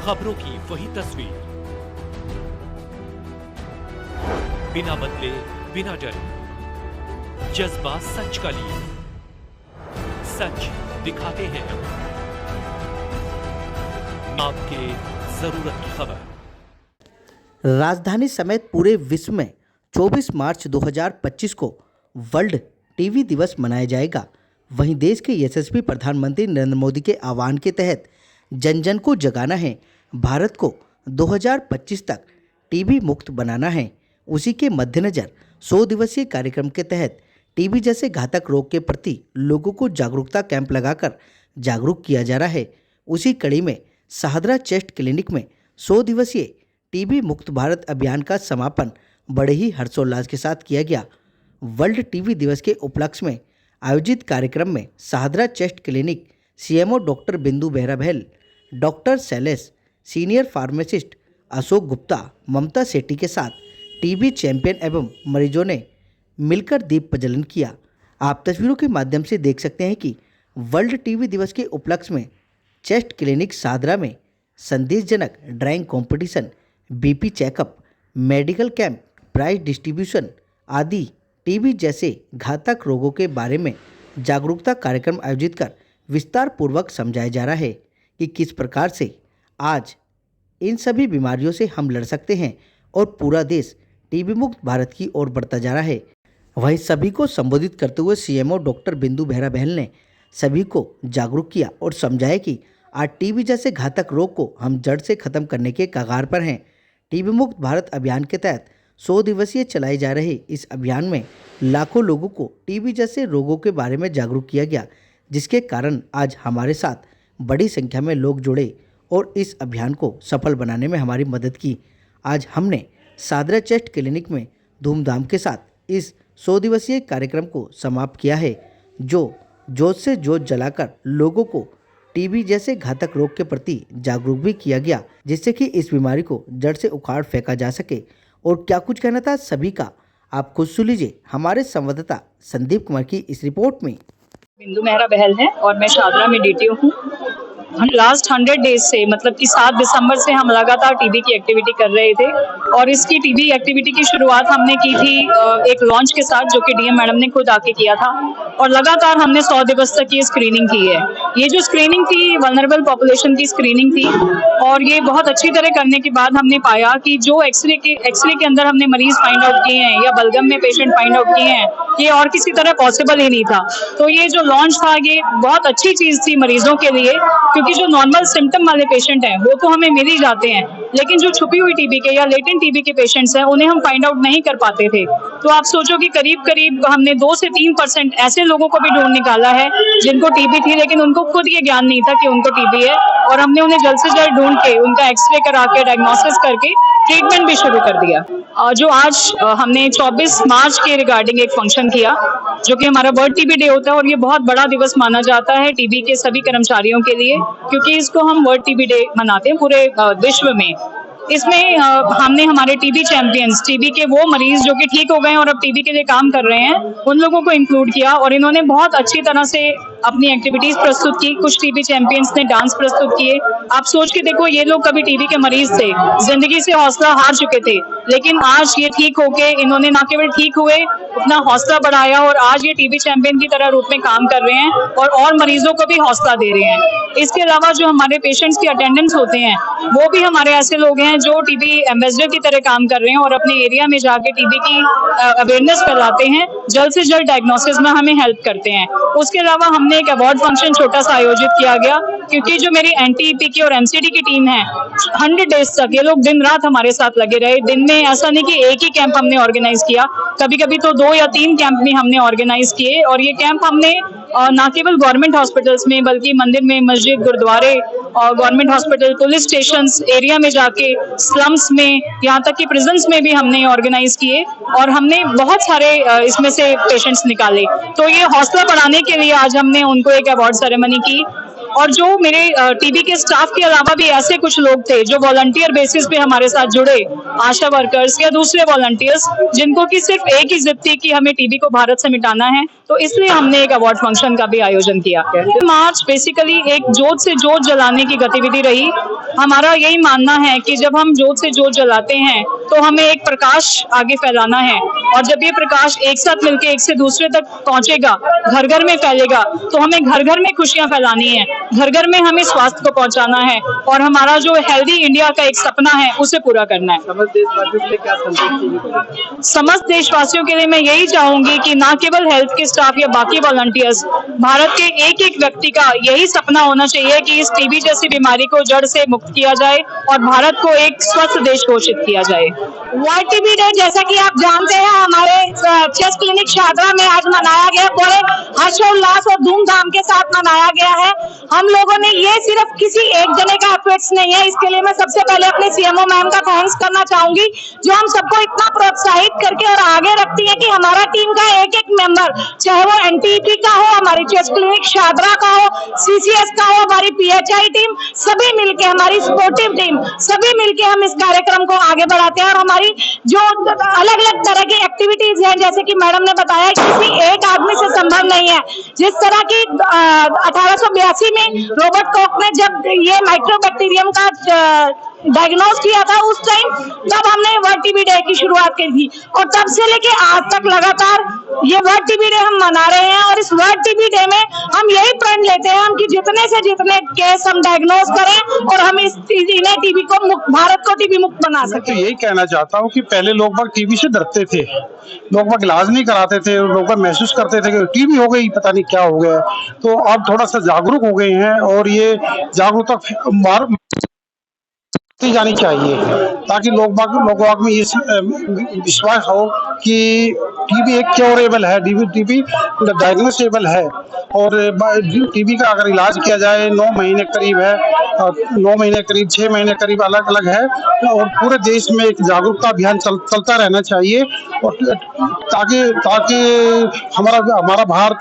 खबरों की वही तस्वीर, बिना बदले बिना डरे, जज्बा सच का लिए, सच दिखाते हैं आपके जरूरत की खबर। राजधानी समेत पूरे विश्व में 24 मार्च 2025 को वर्ल्ड टीवी दिवस मनाया जाएगा। वहीं देश के यशस्वी प्रधानमंत्री नरेंद्र मोदी के आह्वान के तहत जन जन को जगाना है, भारत को 2025 तक टीबी मुक्त बनाना है। उसी के मद्देनज़र 100 दिवसीय कार्यक्रम के तहत टीबी जैसे घातक रोग के प्रति लोगों को जागरूकता कैंप लगाकर जागरूक किया जा रहा है। उसी कड़ी में शाहदरा चेस्ट क्लिनिक में 100 दिवसीय टीबी मुक्त भारत अभियान का समापन बड़े ही हर्षोल्लास के साथ किया गया। वर्ल्ड टीबी दिवस के उपलक्ष्य में आयोजित कार्यक्रम में Shahdara chest clinic CMO doctor Bindu Behra Bahl, doctor Shailesh, senior pharmacist Ashok Gupta, Mamta Sethi के साथ टीबी चैंपियन एवं मरीजों ने मिलकर दीप प्रज्वलन किया। आप तस्वीरों के माध्यम से देख सकते हैं कि वर्ल्ड टीबी दिवस के उपलक्ष्य में चेस्ट क्लिनिक शाहदरा में संदेशजनक drawing competition, BP checkup, medical camp, prize distribution आदि टीबी जैसे घातक रोगों के बारे में जागरूकता कार्यक्रम आयोजित कर विस्तार पूर्वक समझाया जा रहा है कि किस प्रकार से आज इन सभी बीमारियों से हम लड़ सकते हैं और पूरा देश टीबी मुक्त भारत की ओर बढ़ता जा रहा है। वहीं सभी को संबोधित करते हुए सीएमओ डॉक्टर बिंदु बेहरा बहल ने सभी को जागरूक किया और समझाया कि आज टीबी जैसे घातक रोग को हम जड़ से खत्म करने के कगार पर हैं। टीबी मुक्त भारत अभियान के तहत 100 दिवसीय चलाए जा रहे इस अभियान में लाखों लोगों को टीबी जैसे रोगों के बारे में जागरूक किया गया, जिसके कारण आज हमारे साथ बड़ी संख्या में लोग जुड़े और इस अभियान को सफल बनाने में हमारी मदद की। आज हमने शाहदरा चेस्ट क्लिनिक में धूमधाम के साथ इस 100 दिवसीय कार्यक्रम को समाप्त किया है, जो जोत से जोत जलाकर लोगों को टीबी जैसे घातक रोग के प्रति जागरूक भी किया गया, जिससे कि इस बीमारी को जड़ से उखाड़ फेंका जा सके। और क्या कुछ कहना था सभी का, आप खुद सुन लीजिए हमारे संवाददाता संदीप कुमार की इस रिपोर्ट में। बिंदु बेहरा बहल है और मैं शाहदरा में डीटीओ हूँ। हम लास्ट 100 डेज से मतलब कि 7 दिसंबर से हम लगातार टीबी की एक्टिविटी कर रहे थे और इसकी टीबी एक्टिविटी की शुरुआत हमने की थी एक लॉन्च के साथ, जो कि डीएम मैडम ने खुद आके किया था और लगातार हमने 100 दिवस तक ये स्क्रीनिंग की है। ये जो स्क्रीनिंग थी वल्नरेबल पॉपुलेशन की स्क्रीनिंग थी और ये बहुत अच्छी तरह करने के बाद हमने पाया कि जो एक्सरे के अंदर हमने मरीज फाइंड आउट किए हैं या बलगम में पेशेंट फाइंड आउट किए हैं, ये और किसी तरह पॉसिबल ही नहीं था। तो ये जो लॉन्च था ये बहुत अच्छी चीज थी मरीजों के लिए, क्योंकि जो नॉर्मल सिम्टम वाले पेशेंट हैं वो तो हमें मिल ही जाते हैं, लेकिन जो छुपी हुई टीबी के या लेटेंट टीबी के पेशेंट्स हैं उन्हें हम फाइंड आउट नहीं कर पाते थे। तो आप सोचो कि करीब करीब हमने 2 से 3% ऐसे लोगों को भी ढूंढ निकाला है जिनको टीबी थी, लेकिन उनको खुद ये ज्ञान नहीं था कि उनको टीबी है, और हमने उन्हें जल्द से जल्द ढूंढ के उनका एक्सरे करा के डायग्नोसिस करके ट्रीटमेंट भी शुरू कर दिया। जो आज हमने 24 मार्च के रिगार्डिंग एक फंक्शन किया, जो कि हमारा वर्ल्ड टीबी डे होता है और ये बहुत बड़ा दिवस माना जाता है टीबी के सभी कर्मचारियों के लिए, क्योंकि इसको हम वर्ल्ड टीबी डे मनाते हैं पूरे विश्व में। इसमें हमने हमारे टीबी चैंपियंस, टीबी के वो मरीज जो कि ठीक हो गए और अब टीबी के लिए काम कर रहे हैं, उन लोगों को इंक्लूड किया और इन्होंने बहुत अच्छी तरह से अपनी एक्टिविटीज प्रस्तुत की। कुछ टीबी चैंपियंस ने डांस प्रस्तुत किए। आप सोच के देखो, ये लोग कभी टीबी के मरीज थे, जिंदगी से हौसला हार चुके थे, लेकिन आज ये ठीक होके इन्होंने न केवल ठीक हुए, अपना हौसला बढ़ाया और आज ये टीबी चैंपियन की तरह रूप में काम कर रहे हैं और मरीजों को भी हौसला दे रहे हैं। इसके अलावा जो हमारे पेशेंट्स की अटेंडेंस होते हैं वो भी हमारे ऐसे लोग हैं जो टीबी एम्बेसडर की तरह काम कर रहे हैं और अपने एरिया में जाके टीबी की अवेयरनेस फैलाते हैं, जल्द से जल्द डायग्नोसिस में हमें हेल्प करते हैं। उसके अलावा हमने एक अवार्ड फंक्शन छोटा सा आयोजित किया गया, क्योंकि जो मेरी एनटीईपी की और एमसीडी की टीम है 100 डेज तक ये लोग दिन रात हमारे साथ लगे रहे। दिन में ऐसा नहीं कि एक ही कैंप हमने ऑर्गेनाइज किया, कभी कभी तो 2 या 3 कैंप भी हमने ऑर्गेनाइज किए। और ये कैंप हमने न केवल गवर्नमेंट हॉस्पिटल्स में बल्कि मंदिर में, मस्जिद, गुरुद्वारे और government hospital, police stations area में जाके, स्लम्स में, यहाँ तक कि प्रिजन्स में भी हमने ऑर्गेनाइज किए और हमने बहुत सारे इसमें से पेशेंट्स निकाले। तो ये हौसला बढ़ाने के लिए आज हमने उनको एक अवार्ड सेरेमनी की और जो मेरे टीवी के स्टाफ के अलावा भी ऐसे कुछ लोग थे जो वॉलंटियर बेसिस पे हमारे साथ जुड़े, आशा वर्कर्स या दूसरे वॉलंटियर्स, जिनको की सिर्फ एक ही जिद थी कि हमें टीबी को भारत से मिटाना है, तो इसलिए हमने एक अवार्ड फंक्शन का भी आयोजन किया। मार्च बेसिकली एक जोत से जोत जलाने की गतिविधि रही। हमारा यही मानना है कि जब हम जोत से जोत जलाते हैं तो हमें एक प्रकाश आगे फैलाना है, और जब ये प्रकाश एक साथ मिलकर एक से दूसरे तक पहुंचेगा, घर घर में फैलेगा, तो हमें घर घर में खुशियां फैलानी है, घर घर में हमें स्वास्थ्य को पहुंचाना है, और हमारा जो हेल्दी इंडिया का एक सपना है उसे पूरा करना है। समस्त देशवासियों के लिए मैं यही चाहूंगी कि ना केवल हेल्थ के स्टाफ या बाकी वॉलंटियर्स, भारत के एक एक व्यक्ति का यही सपना होना चाहिए कि इस टीबी जैसी बीमारी को जड़ से मुक्त किया जाए और भारत को एक स्वस्थ देश घोषित किया जाए। वर्ल्ड टीबी डे जैसा कि आप जानते हैं हमारे चेस्ट क्लिनिक शादरा में आज मनाया गया, बड़े हर्षोल्लास और धूमधाम के साथ मनाया गया है। हम लोगों ने ये सिर्फ किसी एक जने का एफर्ट्स नहीं है, इसके लिए मैं सबसे पहले अपने सीएमओ मैम का थैंक्स करना चाहूंगी, जो हम सबको इतना प्रोत्साहित करके और आगे रखती है कि हमारा टीम का एक एक मेंबर, चाहे वो एनटीपी का हो, हमारी चेस्ट क्लिनिक शादरा का हो, सीसीएस का हो, हमारी पीएचआई टीम, सभी मिलके, हमारी स्पोर्टिव टीम, सभी मिलके हम इस कार्यक्रम को आगे बढ़ाते हैं। और हमारी जो अलग अलग तरह की एक्टिविटीज हैं, जैसे कि मैडम ने बताया, किसी एक आदमी से संभव नहीं है। जिस तरह की 1882 में रॉबर्ट कॉक ने जब ये माइक्रोबैक्टीरियम का डायग्नोज किया था, उस टाइम तब हमने वर्ल्ड टीबी डे की शुरुआत की थी, और तब से लेके आज तक लगातार ये वर्ल्ड टीबी डे हम मना रहे हैं। और इस वर्ल्ड टीबी डे में हम यही प्रण लेते हैं कि जितने से जितने केस हम डायग्नोज करें और हम इन्हें टीबी को मुक्त, भारत को टीबी मुक्त बना सकें। तो यही कहना चाहता हूँ कि पहले लोग बाग टीबी से डरते थे, लोग बाग इलाज नहीं कराते थे, लोग बाग महसूस करते थे कि टीबी हो गई, पता नहीं क्या हो गया। तो अब थोड़ा सा जागरूक हो गए हैं, और ये जागरूकता की जानी चाहिए, ताकि लोग बाग में ये विश्वास हो कि टीबी एक क्योरेबल है, टीबी डायग्नोसेबल है, और टीबी का अगर इलाज किया जाए 9 महीने करीब है, 9 महीने करीब, 6 महीने करीब अलग अलग है, और पूरे देश में एक जागरूकता अभियान चलता रहना चाहिए, और ताकि हमारा भारत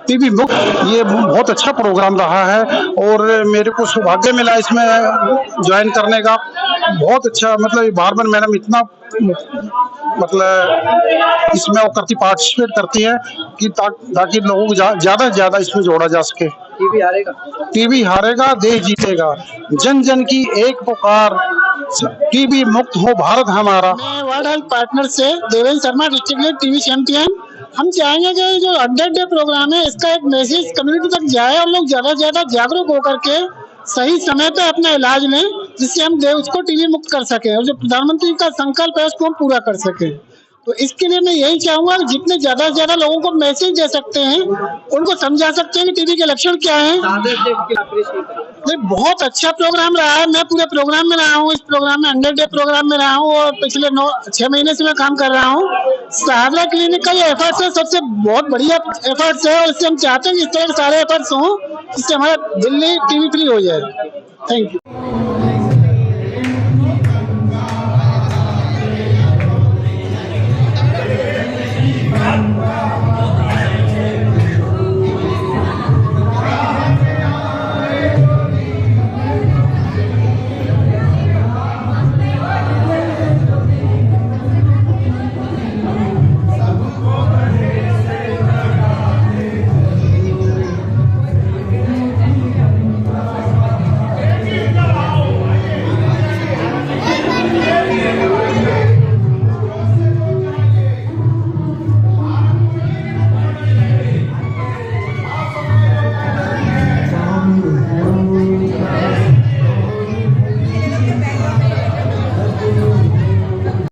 टीबी मुक्त, ये बहुत अच्छा प्रोग्राम रहा है, और मेरे को सौभाग्य मिला इसमें ज्वाइन करने का। बहुत अच्छा, मतलब बार-बार मैडम इतना मतलब इसमें वो पार्टिसिपेट करती है कि ताकि लोगों को ज्यादा से ज्यादा इसमें जोड़ा जा सके। टीबी हारेगा, देश जीतेगा, जन जन की एक पुकार, टीबी मुक्त हो भारत हमारा। मैं वर्ल्ड हेल्थ पार्टनर से Devendra Sharma, district TB champion. हम चाहेंगे कि जो 100 डे प्रोग्राम है, इसका एक मैसेज कम्युनिटी तक जाए और लोग ज्यादा से ज्यादा जागरूक होकर के सही समय पे अपना इलाज लें, जिससे हम उसको टीबी मुक्त कर सके, और जो प्रधानमंत्री का संकल्प है उसको हम पूरा कर सके। तो इसके लिए मैं यही चाहूंगा कि जितने ज्यादा से ज्यादा लोगों को मैसेज दे सकते हैं, उनको समझा सकते हैं कि टीबी के लक्षण क्या हैं। बहुत अच्छा प्रोग्राम रहा है, मैं पूरे प्रोग्राम में रहा हूँ, इस प्रोग्राम में 100 डे प्रोग्राम में रहा हूँ, और पिछले 6 महीने से मैं काम कर रहा हूँ। शादरा क्लिनिक का ये एफर्ट्स है, सबसे बहुत बढ़िया एफर्ट्स है, और इससे हम चाहते हैं कि इस तरह के सारे एफर्ट्स हों, जिससे हमारा दिल्ली टीबी फ्री हो जाए। Thank you.